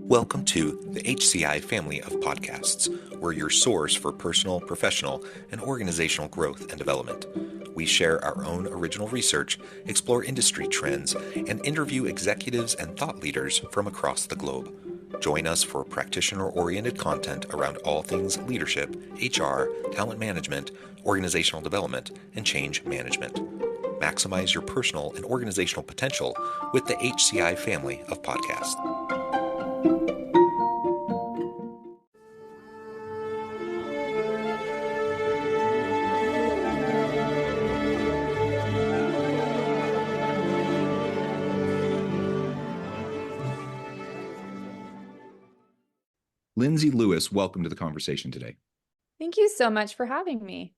Welcome to the HCI family of podcasts. We're your source for personal, professional, and organizational growth and development. We share our own original research, explore industry trends, and interview executives and thought leaders from across the globe. Join us for practitioner-oriented content around all things leadership, HR, talent management, organizational development, and change management. Maximize your personal and organizational potential with the HCI family of podcasts. Lindsey Lewis, welcome to the conversation today. Thank you so much for having me.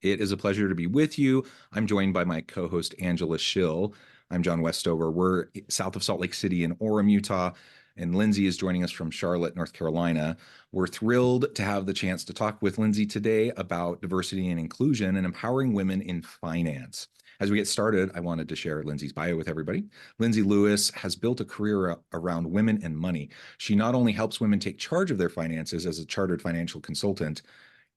It is a pleasure to be with you. I'm joined by my co-host, Angela Schill. I'm John Westover. We're south of Salt Lake City in Orem, Utah, and Lindsey is joining us from Charlotte, North Carolina. We're thrilled to have the chance to talk with Lindsey today about diversity and inclusion and empowering women in finance. As we get started, I wanted to share Lindsey's bio with everybody. Lindsey Lewis has built a career around women and money. She not only helps women take charge of their finances as a chartered financial consultant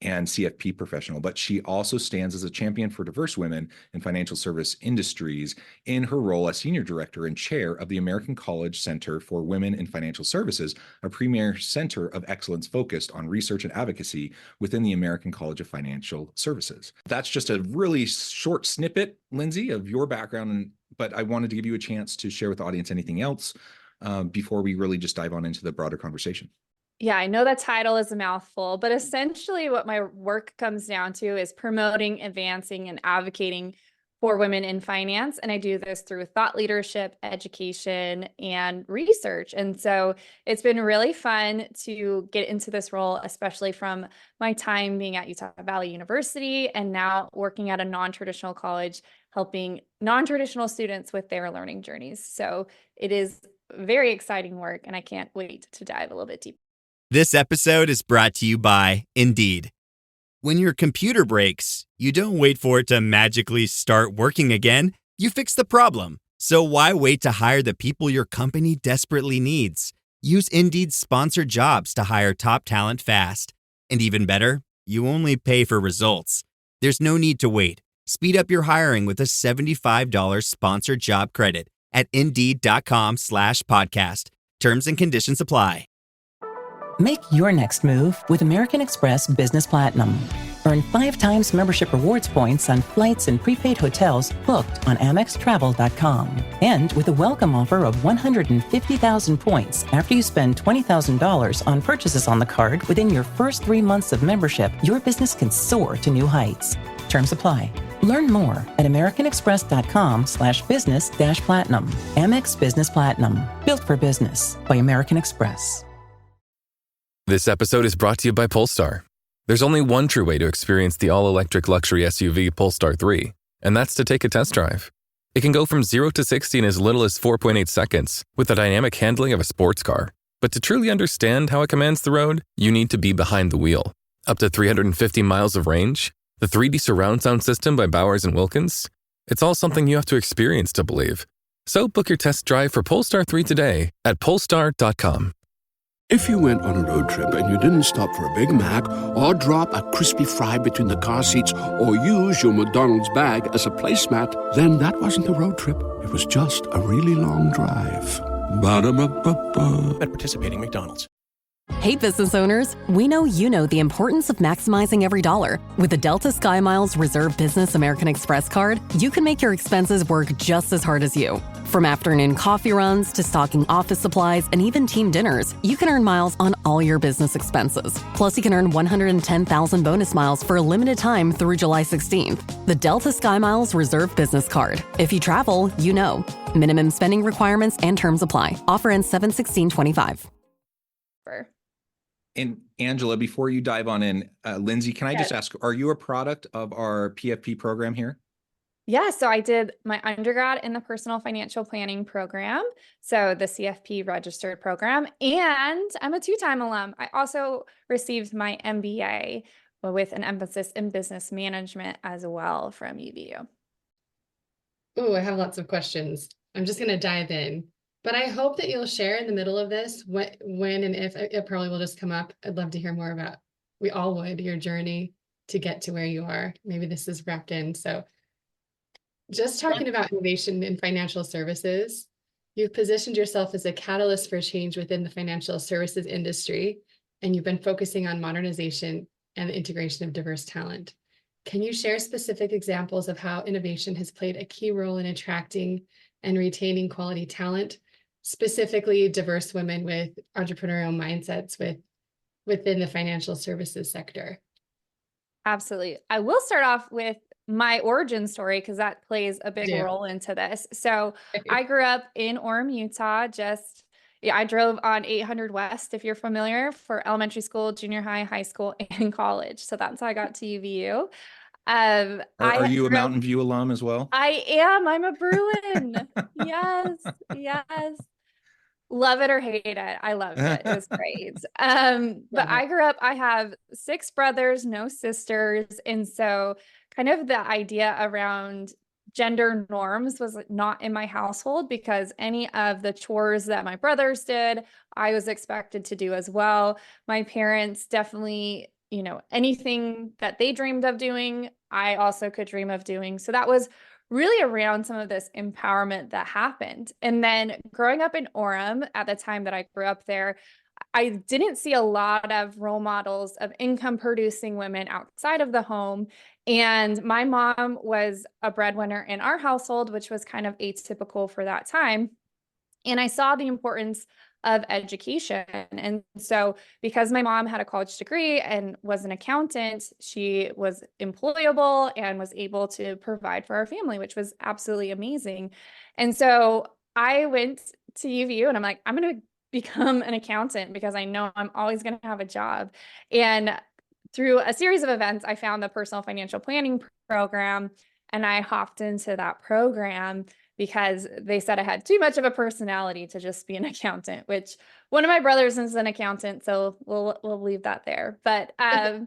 and CFP professional, but she also stands as a champion for diverse women in financial service industries in her role as senior director and chair of the American College Center for Women in Financial Services, a premier center of excellence focused on research and advocacy within the American College of Financial Services. That's just a really short snippet, Lindsey, of your background, but I wanted to give you a chance to share with the audience anything else before we really just dive on into the broader conversation. Yeah, I know that title is a mouthful, but essentially what my work comes down to is promoting, advancing, and advocating for women in finance. And I do this through thought leadership, education, and research. And so it's been really fun to get into this role, especially from my time being at Utah Valley University and now working at a non-traditional college, helping non-traditional students with their learning journeys. So it is very exciting work, and I can't wait to dive a little bit deeper. This episode is brought to you by Indeed. When your computer breaks, you don't wait for it to magically start working again. You fix the problem. So why wait to hire the people your company desperately needs? Use Indeed's sponsored jobs to hire top talent fast. And even better, you only pay for results. There's no need to wait. Speed up your hiring with a $75 sponsored job credit at Indeed.com/podcast. Terms and conditions apply. Make your next move with American Express Business Platinum. Earn 5 times membership rewards points on flights and prepaid hotels booked on AmexTravel.com. And with a welcome offer of 150,000 points after you spend $20,000 on purchases on the card within your first 3 months of membership, your business can soar to new heights. Terms apply. Learn more at americanexpress.com/business-platinum. Amex Business Platinum. Built for business by American Express. This episode is brought to you by Polestar. There's only one true way to experience the all-electric luxury SUV Polestar 3, and that's to take a test drive. It can go from 0 to 60 in as little as 4.8 seconds with the dynamic handling of a sports car. But to truly understand how it commands the road, you need to be behind the wheel. Up to 350 miles of range, the 3D surround sound system by Bowers & Wilkins. It's all something you have to experience to believe. So book your test drive for Polestar 3 today at Polestar.com. If you went on a road trip and you didn't stop for a Big Mac or drop a crispy fry between the car seats or use your McDonald's bag as a placemat, then that wasn't a road trip. It was just a really long drive. Ba-da-ba-ba-ba. At participating McDonald's. Hey, business owners, we know you know the importance of maximizing every dollar. With the Delta SkyMiles Reserve Business American Express card, you can make your expenses work just as hard as you. From afternoon coffee runs to stocking office supplies and even team dinners, you can earn miles on all your business expenses. Plus, you can earn 110,000 bonus miles for a limited time through July 16th. The Delta SkyMiles Reserve Business Card. If you travel, you know. Minimum spending requirements and terms apply. Offer ends 7/16/25. And Angela, before you dive on in, Lindsey, can I just ask, are you a product of our PFP program here? Yeah, so I did my undergrad in the personal financial planning program, so the CFP registered program, and I'm a 2-time alum. I also received my MBA with an emphasis in business management as well from UVU. Oh, I have lots of questions. I'm just going to dive in. But I hope that you'll share in the middle of this when and if it probably will just come up. I'd love to hear more about, we all would, your journey to get to where you are. Maybe this is wrapped in. So just talking about innovation in financial services, you've positioned yourself as a catalyst for change within the financial services industry, and you've been focusing on modernization and the integration of diverse talent. Can you share specific examples of how innovation has played a key role in attracting and retaining quality talent, specifically diverse women with entrepreneurial mindsets within the financial services sector? Absolutely. I will start off with my origin story because that plays a big Yeah. role into this. So I grew up in Orem, Utah. I drove on 800 West, if you're familiar, for elementary school, junior high, high school, and college. So that's how I got to UVU. Are you a Mountain View alum as well? I am. I'm a Bruin. Yes, yes. Love it or hate it. I loved it. It was great. But I grew up, I have 6 brothers, no sisters. And so kind of the idea around gender norms was not in my household, because any of the chores that my brothers did, I was expected to do as well. My parents definitely, anything that they dreamed of doing, I also could dream of doing. So that was really around some of this empowerment that happened. And then growing up in Orem at the time that I grew up there, I didn't see a lot of role models of income producing women outside of the home. And my mom was a breadwinner in our household, which was kind of atypical for that time. And I saw the importance of education. And so because my mom had a college degree and was an accountant, she was employable and was able to provide for our family, which was absolutely amazing. And so I went to UVU and I'm like, I'm going to become an accountant because I know I'm always going to have a job. And through a series of events, I found the personal financial planning program, and I hopped into that program because they said I had too much of a personality to just be an accountant, which one of my brothers is an accountant, so we'll leave that there. But I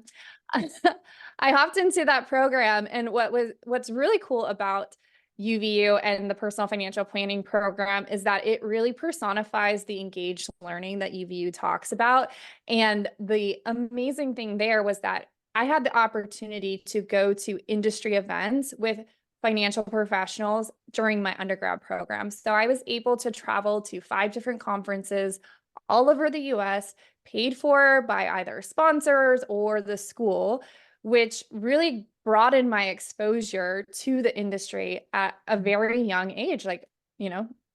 hopped into that program, and what's really cool about UVU and the personal financial planning program is that it really personifies the engaged learning that UVU talks about. And the amazing thing there was that I had the opportunity to go to industry events with financial professionals during my undergrad program. So I was able to travel to 5 different conferences all over the US, paid for by either sponsors or the school, which really broadened my exposure to the industry at a very young age, like,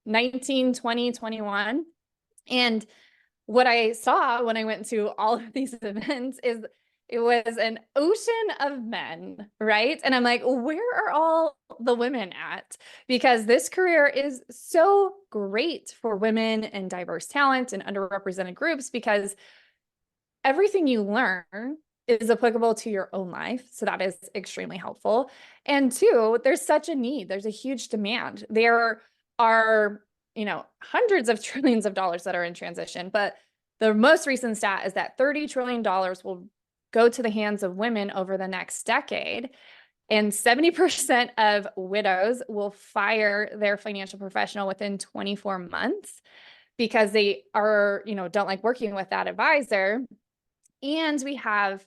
19, 20, 21. And what I saw when I went to all of these events is it was an ocean of men, right? And I'm like, where are all the women at? Because this career is so great for women and diverse talent and underrepresented groups, because everything you learn is applicable to your own life. So that is extremely helpful. And 2, there's such a need. There's a huge demand. There are, hundreds of trillions of dollars that are in transition, but the most recent stat is that $30 trillion will go to the hands of women over the next decade. And 70% of widows will fire their financial professional within 24 months because they are, don't like working with that advisor. And we have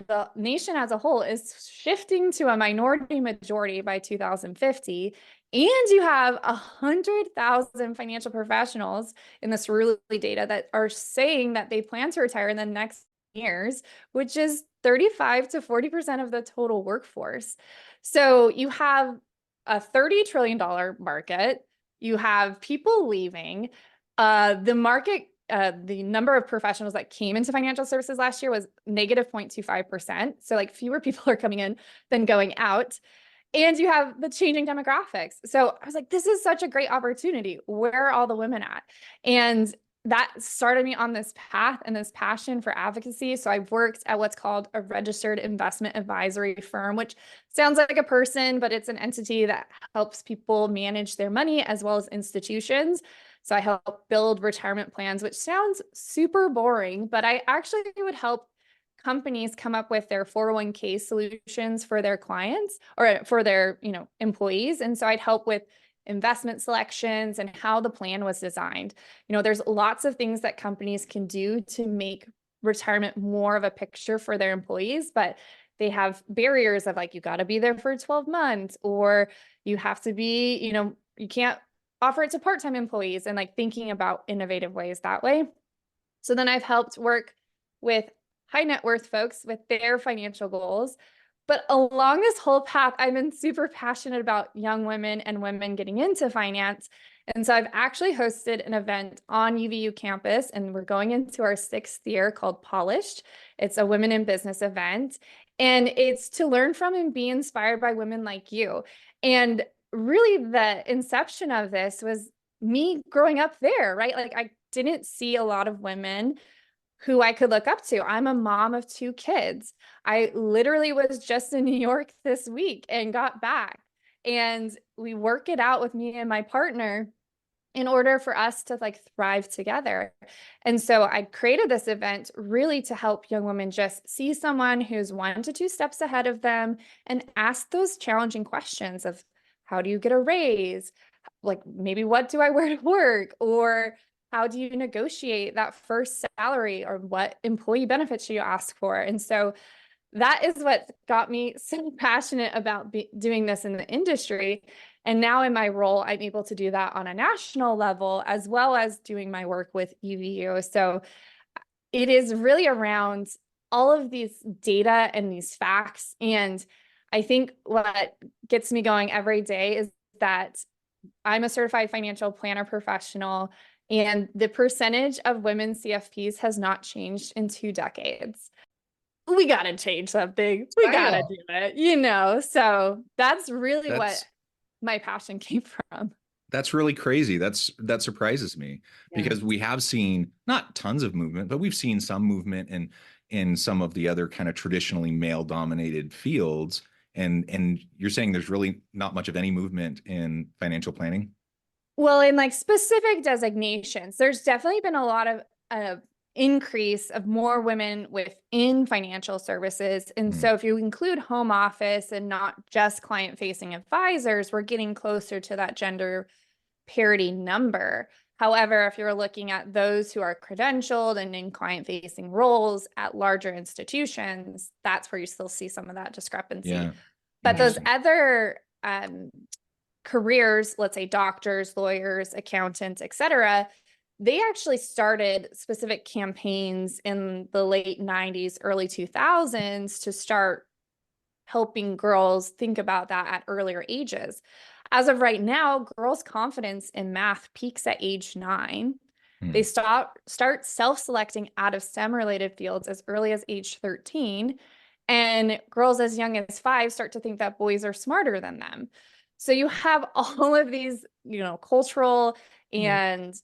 the nation as a whole is shifting to a minority majority by 2050. And you have 100,000 financial professionals in this Cerulli data that are saying that they plan to retire in the next years, which is 35 to 40% of the total workforce. So you have a $30 trillion market. You have people leaving. The market, the number of professionals that came into financial services last year was negative 0.25%. So like fewer people are coming in than going out. And you have the changing demographics. So I was like, this is such a great opportunity. Where are all the women at? And that started me on this path and this passion for advocacy. So I've worked at what's called a registered investment advisory firm, which sounds like a person, but it's an entity that helps people manage their money as well as institutions. So I help build retirement plans, which sounds super boring, but I actually would help companies come up with their 401k solutions for their clients or for their, employees. And so I'd help with investment selections and how the plan was designed. You know, there's lots of things that companies can do to make retirement more of a picture for their employees, but they have barriers of like, you got to be there for 12 months, or you have to be, you know, you can't offer it to part-time employees, and like thinking about innovative ways that way. So then I've helped work with high net worth folks with their financial goals. But along this whole path, I've been super passionate about young women and women getting into finance. And so I've actually hosted an event on UVU campus, and we're going into our 6th year, called Polished. It's a women in business event, and it's to learn from and be inspired by women like you. And really the inception of this was me growing up there, right? Like I didn't see a lot of women who I could look up to. I'm a mom of 2 kids. I literally was just in New York this week and got back. And we work it out with me and my partner in order for us to like thrive together. And so I created this event really to help young women just see someone who's 1 to 2 steps ahead of them and ask those challenging questions of, how do you get a raise? Like, maybe what do I wear to work? Or how do you negotiate that first salary, or what employee benefits should you ask for? And so that is what got me so passionate about doing this in the industry. And now in my role, I'm able to do that on a national level, as well as doing my work with UVU. So it is really around all of these data and these facts. And I think what gets me going every day is that I'm a certified financial planner professional, and the percentage of women CFPs has not changed in 2 decades. We got to change something. We got to do it, you know? So that's really what my passion came from. That's really crazy. That surprises me, because we have seen not tons of movement, but we've seen some movement in some of the other kind of traditionally male dominated fields. And you're saying there's really not much of any movement in financial planning? Well, in like specific designations, there's definitely been a lot of increase of more women within financial services. And so if you include home office and not just client-facing advisors, we're getting closer to that gender parity number. However, if you're looking at those who are credentialed and in client-facing roles at larger institutions, that's where you still see some of that discrepancy. Yeah. But those other careers, let's say doctors, lawyers, accountants, et cetera, they actually started specific campaigns in the late 90s, early 2000s to start helping girls think about that at earlier ages. As of right now, girls' confidence in math peaks at age 9. They start self-selecting out of STEM-related fields as early as age 13. And girls as young as 5 start to think that boys are smarter than them. So you have all of these, you know, cultural and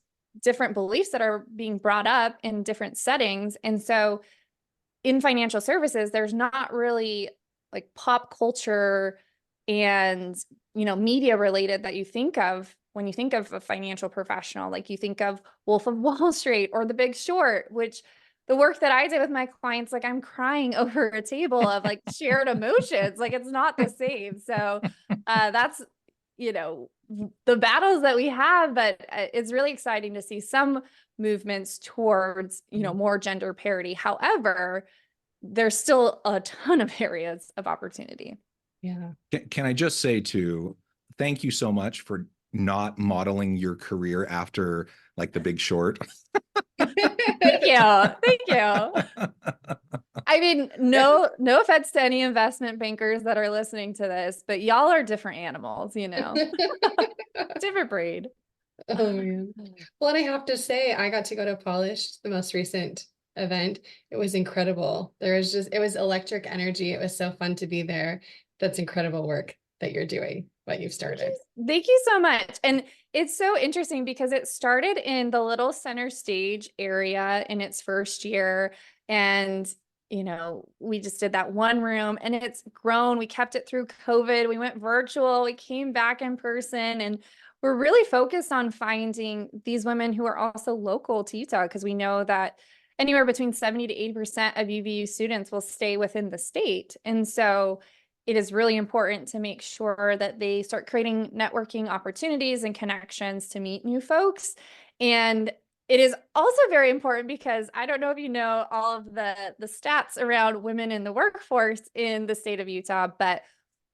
different beliefs that are being brought up in different settings. And so in financial services, there's not really like pop culture and, you know, media related that you think of when you think of a financial professional. Like you think of Wolf of Wall Street or The Big Short, which the work that I did with my clients, like I'm crying over a table of like shared emotions. Like it's not the same. So that's, you know, the battles that we have, but it's really exciting to see some movements towards, you know, more gender parity. However, there's still a ton of areas of opportunity. Yeah. Can I just say too, thank you so much for not modeling your career after like The Big Short. Thank you. Thank you. I mean, no offense to any investment bankers that are listening to this, but y'all are different animals, you know, different breed. Oh man. Well, and I have to say, I got to go to Polished, the most recent event. It was incredible. It was electric energy. It was so fun to be there. That's incredible work that you're doing, what you've started. Thank you so much. And it's so interesting because it started in the little center stage area in its first year. And, you know, we just did that one room and it's grown. We kept it through COVID. We went virtual. We came back in person, and we're really focused on finding these women who are also local to Utah, because we know that anywhere between 70 to 80% of UVU students will stay within the state. And so it is really important to make sure that they start creating networking opportunities and connections to meet new folks. And it is also very important because I don't know if you know all of the stats around women in the workforce in the state of Utah, but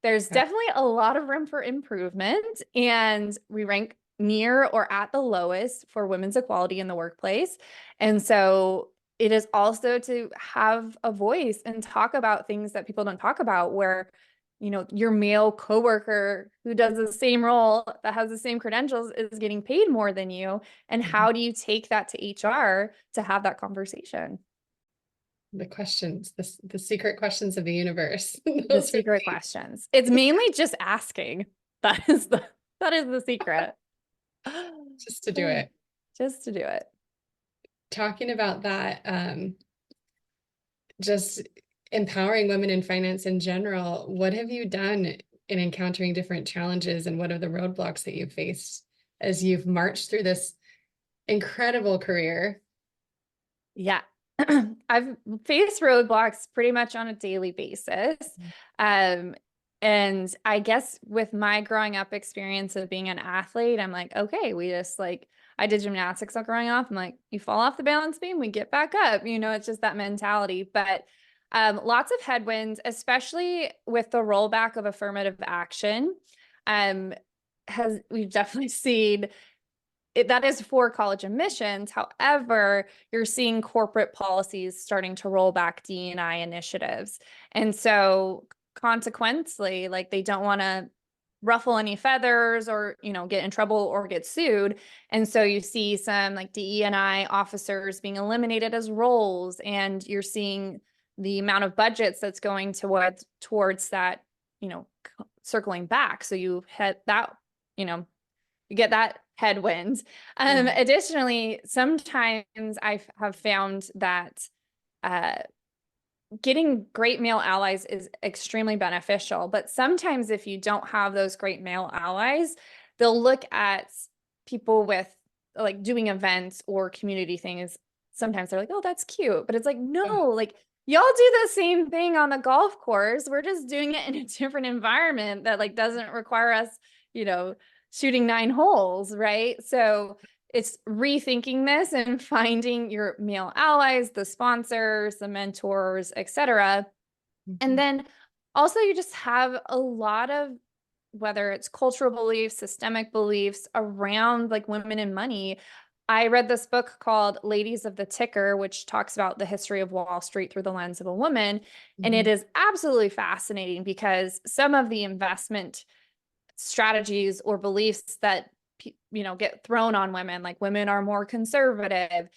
there's definitely a lot of room for improvement, and we rank near or at the lowest for women's equality in the workplace. And so it is also to have a voice and talk about things that people don't talk about, where, you know, your male coworker who does the same role that has the same credentials is getting paid more than you. And how do you take that to HR to have that conversation? The questions, the secret questions of the universe. The secret questions. It's mainly just asking. That is the secret. Just to do it. Just to do it. Talking about that, just empowering women in finance in general, what have you done in encountering different challenges, and what are the roadblocks that you've faced as you've marched through this incredible career? Yeah. I've faced roadblocks pretty much on a daily basis. And I guess with my growing up experience of being an athlete, I'm like, okay, I did gymnastics growing up. I'm like, you fall off the balance beam, we get back up. You know, it's just that mentality. But lots of headwinds, especially with the rollback of affirmative action, we've definitely seen that is for college admissions. However, you're seeing corporate policies starting to roll back D&I initiatives. And so consequently, like, they don't want to ruffle any feathers or, you know, get in trouble or get sued. And so you see some like DE&I officers being eliminated as roles, and you're seeing the amount of budgets that's going towards that, you know, circling back. So you had that, you know, you get that headwind. Additionally, sometimes I have found that getting great male allies is extremely beneficial, but sometimes if you don't have those great male allies, they'll look at people with like doing events or community things. Sometimes they're like, oh, that's cute. But it's like, no, like, y'all do the same thing on the golf course. We're just doing it in a different environment that like doesn't require us, you know, shooting 9 holes, right? So it's rethinking this and finding your male allies, the sponsors, the mentors, etc. And then also you just have a lot of, whether it's cultural beliefs, systemic beliefs around like women and money. I read this book called Ladies of the Ticker, which talks about the history of Wall Street through the lens of a woman. And it is absolutely fascinating because some of the investment strategies or beliefs that, you know, get thrown on women, like women are more conservative.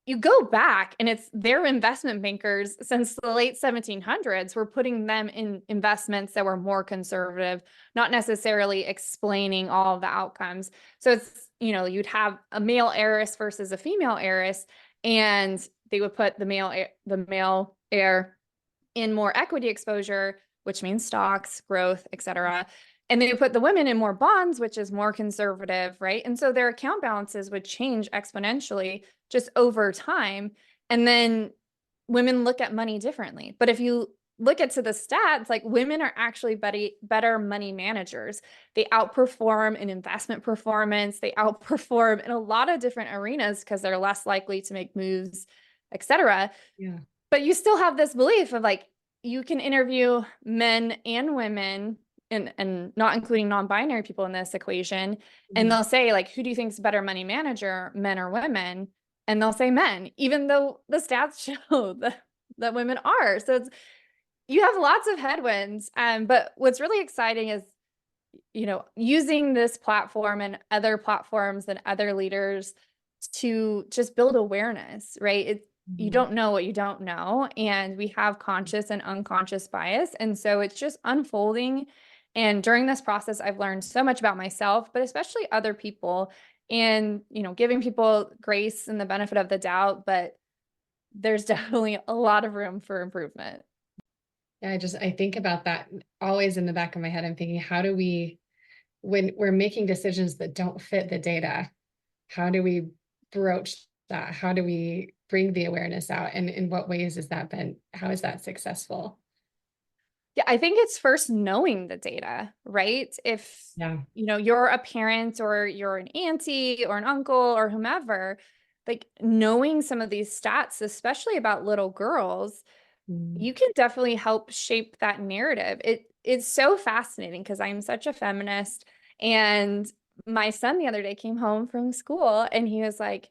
You go back and it's their investment bankers since the late 1700s were putting them in investments that were more conservative, not necessarily explaining all of the outcomes. So it's, you know, you'd have a male heiress versus a female heiress, and they would put the male heir in more equity exposure, which means stocks, growth, etc. And they put the women in more bonds, which is more conservative, right? And so their account balances would change exponentially just over time. And then women look at money differently. But if you look at the stats, like, women are actually better money managers. They outperform in investment performance. They outperform in a lot of different arenas because they're less likely to make moves, etc. Yeah. But you still have this belief of like, you can interview men and women, and not including non-binary people in this equation. And they'll say like, who do you think is a better money manager, men or women? And they'll say men, even though the stats show that women are. So you have lots of headwinds. But what's really exciting is, you know, using this platform and other platforms and other leaders to just build awareness, right? You don't know what you don't know. And we have conscious and unconscious bias. And so it's just unfolding. And during this process, I've learned so much about myself, but especially other people, and, you know, giving people grace and the benefit of the doubt. But there's definitely a lot of room for improvement. Yeah, I think about that always in the back of my head. I'm thinking, how do we, when we're making decisions that don't fit the data, how do we broach that? How do we bring the awareness out? And in what ways has that been, how is that successful? Yeah, I think it's first knowing the data, right? If, Yeah. you're a parent or you're an auntie or an uncle or whomever, like knowing some of these stats, especially about little girls, Mm. you can definitely help shape that narrative. It's so fascinating because I'm such a feminist, and my son the other day came home from school and he was like,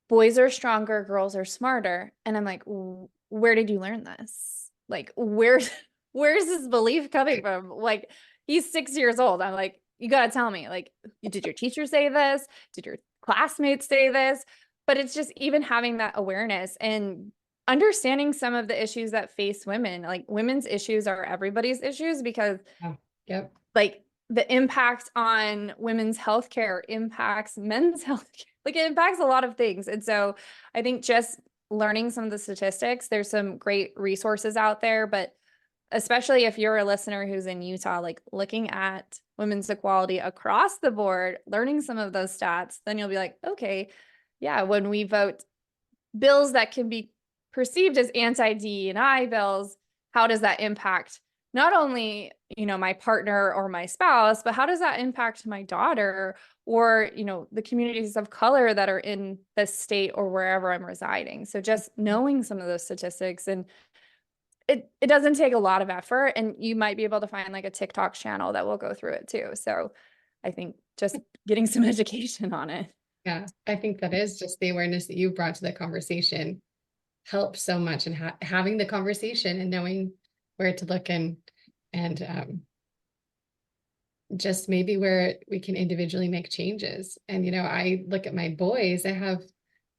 boys are stronger, girls are smarter. And I'm like, where did you learn this? Like, where's this belief coming from? Like, he's 6 years old. I'm like, you got to tell me, like, did your teacher say this? Did your classmates say this? But it's just even having that awareness and understanding some of the issues that face women. Like, women's issues are everybody's issues because, Oh, yep. like, the impact on women's healthcare impacts men's healthcare. Like, it impacts a lot of things. And so I think just learning some of the statistics, there's some great resources out there, but especially if you're a listener who's in Utah, like looking at women's equality across the board, learning some of those stats, then you'll be like, okay, yeah, when we vote bills that can be perceived as anti-DE&I bills, how does that impact not only, my partner or my spouse, but how does that impact my daughter or, the communities of color that are in the state or wherever I'm residing? So just knowing some of those statistics, and it doesn't take a lot of effort, and you might be able to find like a TikTok channel that will go through it too. So I think just getting some education on it. Yeah, I think that is just the awareness that you brought to the conversation helps so much, and having the conversation and knowing where to look and just maybe where we can individually make changes. And I look at my boys, I have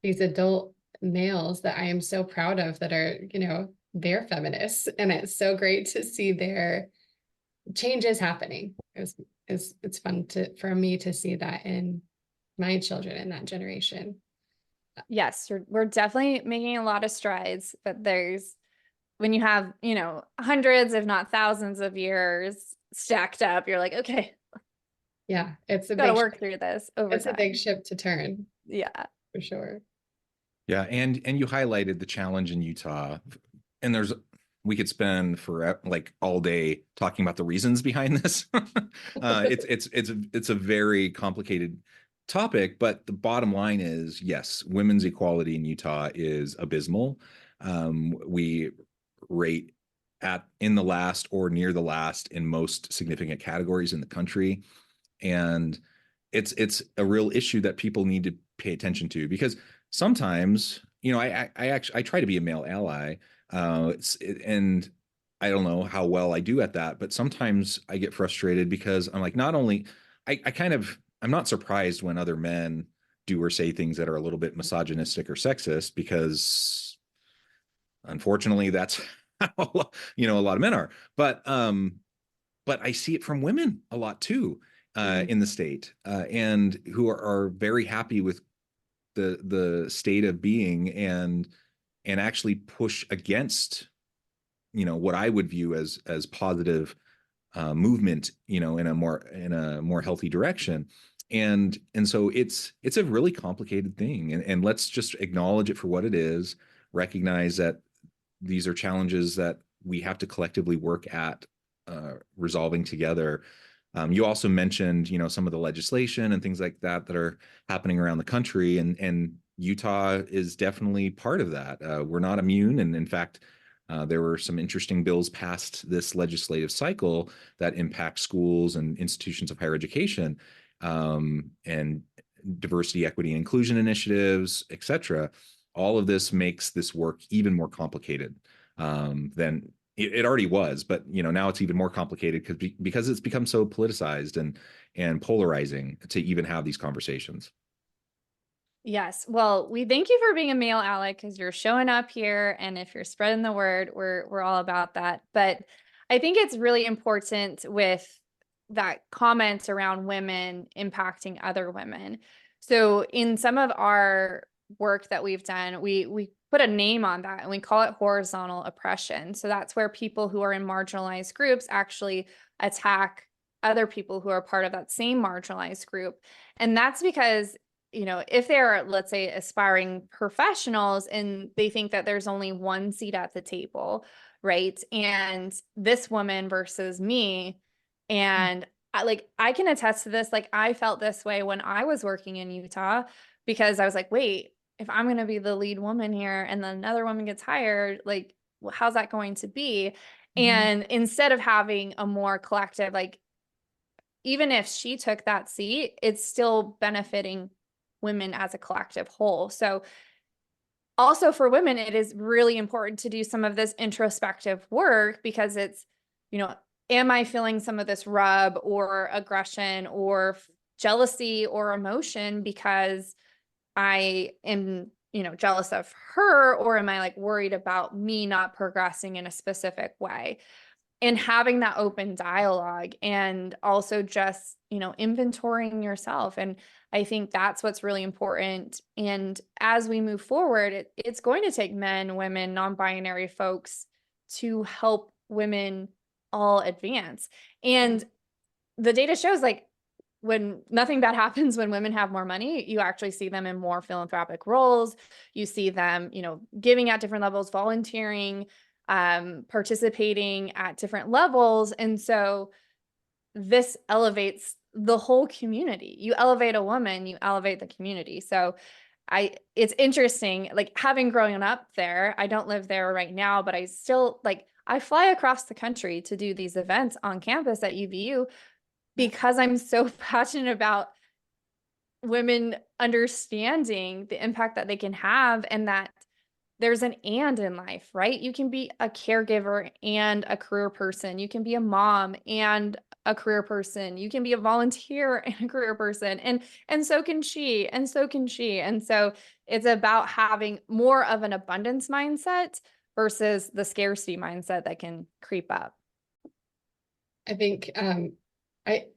these adult males that I am so proud of that are, they're feminists, and it's so great to see their changes happening. It's fun for me to see that in my children in that generation. Yes, we're definitely making a lot of strides, but when you have, hundreds, if not thousands of years stacked up, you're like, okay, Yeah, it's a got to big work ship. through this over It's a time. big ship to turn Yeah. for sure. Yeah, and you highlighted the challenge in Utah, and we could spend for like all day talking about the reasons behind this. It's a very complicated topic, but the bottom line is, yes, women's equality in Utah is abysmal. We rate in the last or near the last in most significant categories in the country, and it's a real issue that people need to pay attention to, because sometimes, I try to be a male ally, and I don't know how well I do at that, but sometimes I get frustrated because I'm like, not only I'm not surprised when other men do or say things that are a little bit misogynistic or sexist, because unfortunately that's how, a lot of men are, but I see it from women a lot too, in the state, and who are very happy with the state of being, and actually push against, what I would view as positive movement, in a more healthy direction. And so it's a really complicated thing, and let's just acknowledge it for what it is, recognize that these are challenges that we have to collectively work at resolving together. You also mentioned, some of the legislation and things like that are happening around the country, and Utah is definitely part of that. We're not immune, and in fact, there were some interesting bills passed this legislative cycle that impact schools and institutions of higher education, and diversity, equity, and inclusion initiatives, et cetera. All of this makes this work even more complicated than it already was, but now it's even more complicated because it's become so politicized and polarizing to even have these conversations. Yes. Well, we thank you for being a male ally, because you're showing up here, and if you're spreading the word, we're all about that. But I think it's really important with that comment around women impacting other women. So in some of our work that we've done, we put a name on that, and we call it horizontal oppression. So that's where people who are in marginalized groups actually attack other people who are part of that same marginalized group. And that's because, if they're, let's say, aspiring professionals and they think that there's only one seat at the table, right? And this woman versus me. And I can attest to this. Like, I felt this way when I was working in Utah, because I was like, wait, if I'm going to be the lead woman here and then another woman gets hired, like, well, how's that going to be? And instead of having a more collective, like, even if she took that seat, it's still benefiting women as a collective whole. So also for women, it is really important to do some of this introspective work, because it's, am I feeling some of this rub or aggression or jealousy or emotion because I am, jealous of her, or am I like worried about me not progressing in a specific way? And having that open dialogue, and also just, inventorying yourself. And I think that's what's really important. And as we move forward, it's going to take men, women, non-binary folks to help women all advance. And the data shows, like, when nothing bad happens when women have more money, you actually see them in more philanthropic roles. You see them, giving at different levels, volunteering, participating at different levels. And so this elevates the whole community. You elevate a woman, you elevate the community. So it's interesting, like, having grown up there, I don't live there right now, but I still, like, I fly across the country to do these events on campus at UVU, because I'm so passionate about women understanding the impact that they can have, and that there's an and in life, right? You can be a caregiver and a career person. You can be a mom and a career person. You can be a volunteer and a career person. And so can she, and so can she. And so it's about having more of an abundance mindset versus the scarcity mindset that can creep up. I think I'm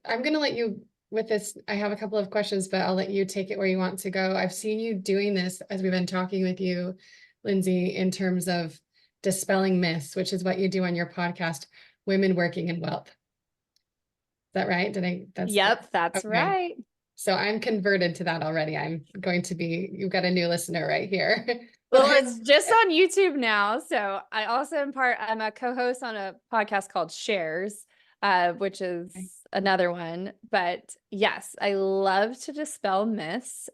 going to let you with this. I have a couple of questions, but I'll let you take it where you want to go. I've seen you doing this as we've been talking with you, Lindsey, in terms of dispelling myths, which is what you do on your podcast, Women Working in Wealth. Is that right? Yep, that's okay. Right. So I'm converted to that already. You've got a new listener right here. Well, it's just on YouTube now. So I also I'm a co-host on a podcast called Shares, which is another one. But yes, I love to dispel myths.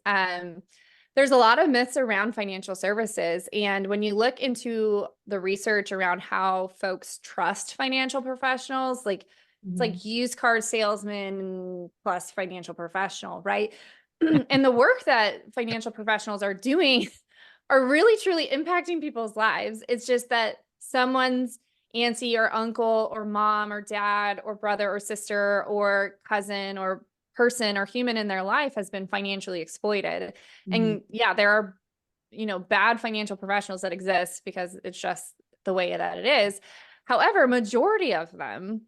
There's a lot of myths around financial services. And when you look into the research around how folks trust financial professionals, like, it's like used car salesman plus financial professional, right? And the work that financial professionals are doing are really truly impacting people's lives. It's just that someone's auntie or uncle or mom or dad or brother or sister or cousin or person or human in their life has been financially exploited. And yeah, there are, bad financial professionals that exist because it's just the way that it is. However, majority of them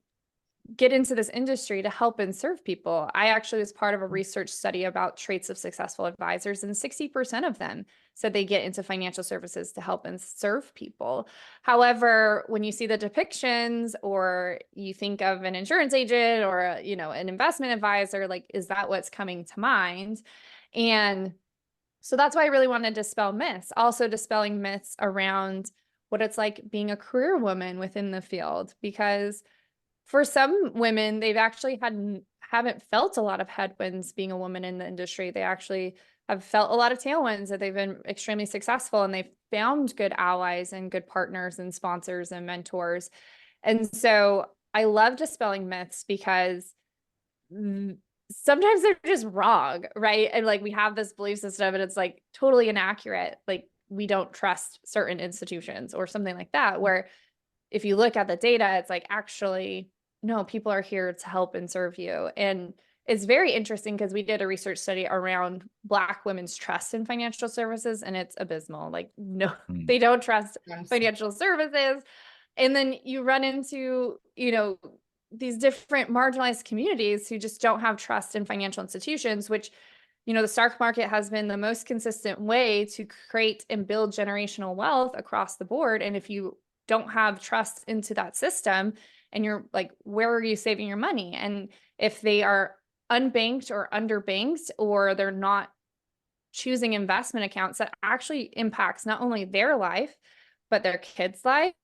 get into this industry to help and serve people. I actually was part of a research study about traits of successful advisors, and 60% of them said they get into financial services to help and serve people. However, when you see the depictions, or you think of an insurance agent or, an investment advisor, like, is that what's coming to mind? And so that's why I really wanted to dispel myths. Also dispelling myths around what it's like being a career woman within the field, because for some women, they've actually haven't felt a lot of headwinds being a woman in the industry. They actually have felt a lot of tailwinds, that they've been extremely successful, and they've found good allies and good partners and sponsors and mentors. And so I love dispelling myths, because sometimes they're just wrong, right? And like, we have this belief system and it's like totally inaccurate. Like, we don't trust certain institutions or something like that, where if you look at the data, it's like, actually, no, people are here to help and serve you. And it's very interesting, because we did a research study around Black women's trust in financial services, and it's abysmal. Like, no, they don't trust financial services. And then you run into, these different marginalized communities who just don't have trust in financial institutions, which, the stock market has been the most consistent way to create and build generational wealth across the board. And if you don't have trust into that system, and you're like, where are you saving your money? And if they are unbanked or underbanked, or they're not choosing investment accounts, that actually impacts not only their life, but their kids' life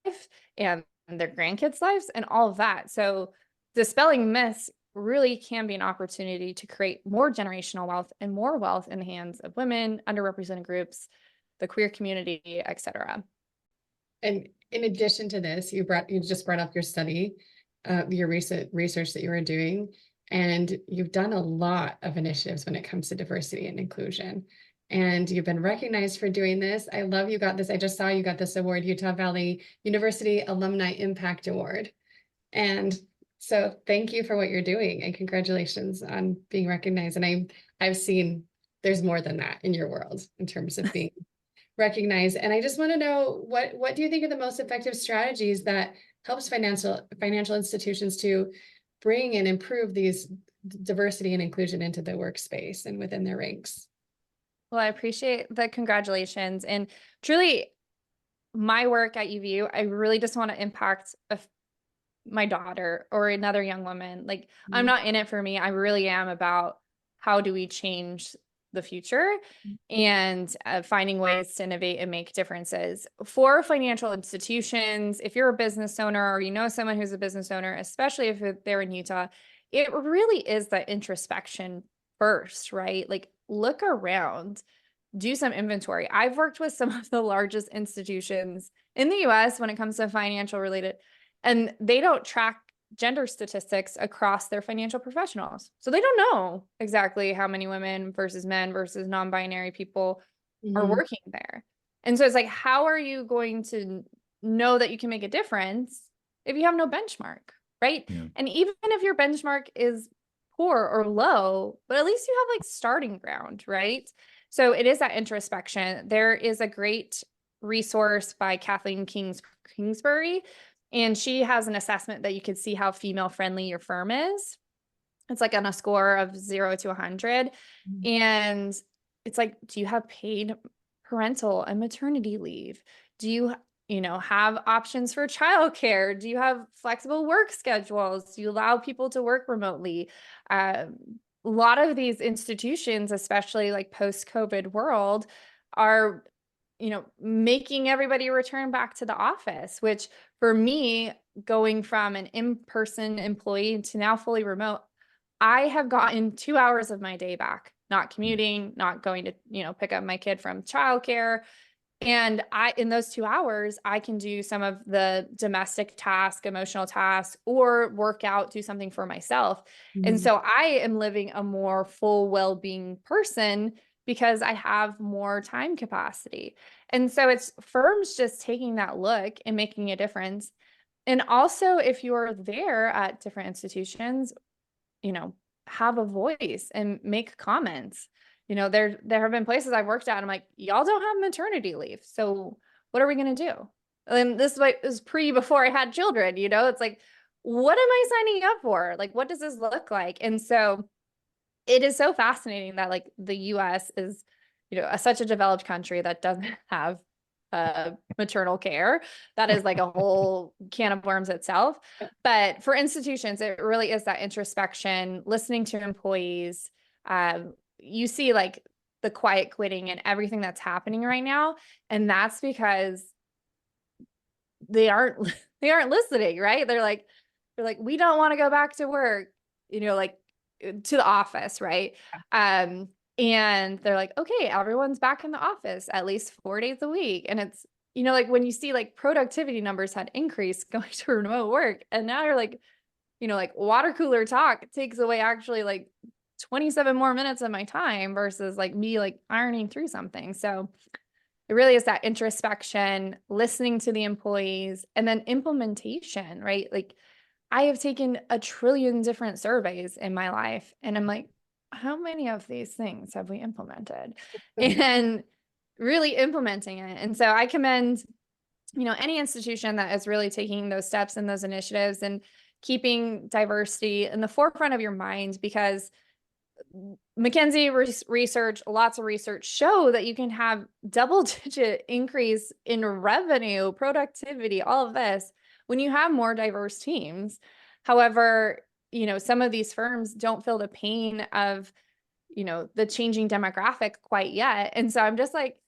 and their grandkids' lives and all of that. So dispelling myths really can be an opportunity to create more generational wealth and more wealth in the hands of women, underrepresented groups, the queer community, et cetera. And in addition to this, you just brought up your study, your recent research that you were doing, and you've done a lot of initiatives when it comes to diversity and inclusion. And you've been recognized for doing this. I love you got this. I just saw you got this award, Utah Valley University Alumni Impact Award. And so thank you for what you're doing and congratulations on being recognized. And I've seen there's more than that in your world in terms of being recognized. And I just want to know, what do you think are the most effective strategies that helps financial institutions to bring and improve these diversity and inclusion into the workspace and within their ranks? Well, I appreciate the congratulations. And truly, my work at UVU, I really just want to impact my daughter or another young woman. Like, I'm not in it for me. I really am about how do we change the future and finding ways to innovate and make differences for financial institutions. If you're a business owner or you know someone who's a business owner, especially if they're in Utah, it really is that introspection first, right? Like, look around, do some inventory. I've worked with some of the largest institutions in the US when it comes to financial related, and they don't track gender statistics across their financial professionals. So they don't know exactly how many women versus men versus non-binary people are working there. And so it's like, how are you going to know that you can make a difference if you have no benchmark, right? Yeah. And even if your benchmark is poor or low, but at least you have like starting ground, right? So it is that introspection. There is a great resource by Kathleen Kingsbury, and she has an assessment that you can see how female friendly your firm is. It's like on a score of 0 to 100. And it's like, do you have paid parental and maternity leave? Do you have options for childcare? Do you have flexible work schedules? Do you allow people to work remotely? A lot of these institutions, especially like post-COVID world, are making everybody return back to the office, which for me, going from an in-person employee to now fully remote, I have gotten 2 hours of my day back, not commuting, not going to, pick up my kid from childcare. And in those 2 hours, I can do some of the domestic tasks, emotional tasks, or work out, do something for myself. And so I am living a more full well-being person because I have more time capacity. And so it's firms just taking that look and making a difference. And also, if you're there at different institutions, have a voice and make comments. There have been places I've worked at, and I'm like, y'all don't have maternity leave. So what are we going to do? And this was before I had children, it's like, what am I signing up for? Like, what does this look like? And so it is so fascinating that like the US is, such a developed country that doesn't have maternal care. That is like a whole can of worms itself. But for institutions, it really is that introspection, listening to employees. You see like the quiet quitting and everything that's happening right now. And that's because they aren't listening, right? They're like, we don't want to go back to work, like to the office, right? And they're like, okay, everyone's back in the office at least 4 days a week. And it's, like when you see like productivity numbers had increased going to remote work, and now you're like, like water cooler talk takes away actually like 27 more minutes of my time versus like me like ironing through something. So it really is that introspection, listening to the employees, and then implementation, right? Like I have taken 1 trillion different surveys in my life, and I'm like, how many of these things have we implemented? And really implementing it. And so I commend, any institution that is really taking those steps and those initiatives and keeping diversity in the forefront of your mind, because McKinsey research, lots of research show that you can have double-digit increase in revenue, productivity, all of this when you have more diverse teams. However, some of these firms don't feel the pain of, the changing demographic quite yet. And so I'm just like,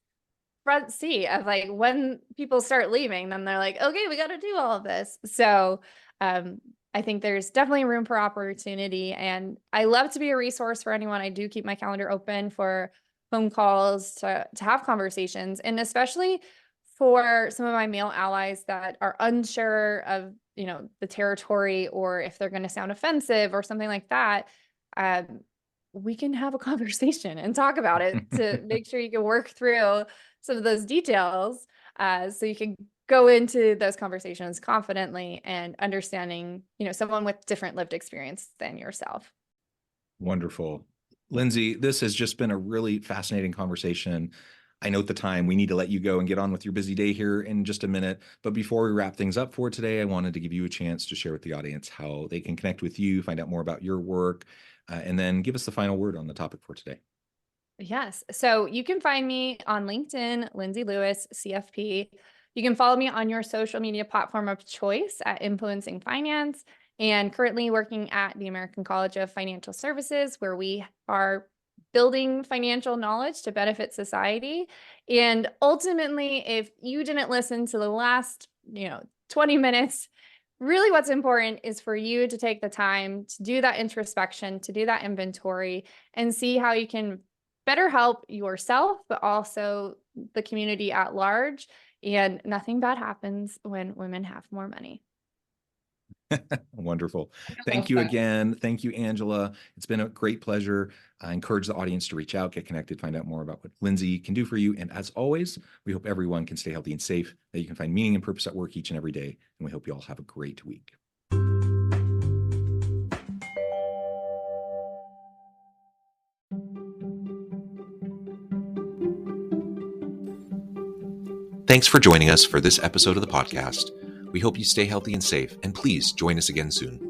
front seat of like when people start leaving, then they're like, okay, we got to do all of this. So I think there's definitely room for opportunity, and I love to be a resource for anyone. I do keep my calendar open for phone calls to have conversations, and especially for some of my male allies that are unsure of, the territory, or if they're going to sound offensive or something like that. We can have a conversation and talk about it to make sure you can work through some of those details, so you can go into those conversations confidently and understanding, someone with different lived experience than yourself. Wonderful. Lindsey, this has just been a really fascinating conversation. I note the time. We need to let you go and get on with your busy day here in just a minute. But before we wrap things up for today, I wanted to give you a chance to share with the audience how they can connect with you, find out more about your work, and then give us the final word on the topic for today. Yes. So you can find me on LinkedIn, Lindsey Lewis, CFP. You can follow me on your social media platform of choice at Influencing Finance, and currently working at the American College of Financial Services, where we are building financial knowledge to benefit society. And ultimately, if you didn't listen to the last, 20 minutes, really what's important is for you to take the time to do that introspection, to do that inventory, and see how you can better help yourself, but also the community at large. And nothing bad happens when women have more money. Wonderful. Thank you again. Thank you, Angela. It's been a great pleasure. I encourage the audience to reach out, get connected, find out more about what Lindsey can do for you. And as always, we hope everyone can stay healthy and safe, that you can find meaning and purpose at work each and every day. And we hope you all have a great week. Thanks for joining us for this episode of the podcast. We hope you stay healthy and safe, and please join us again soon.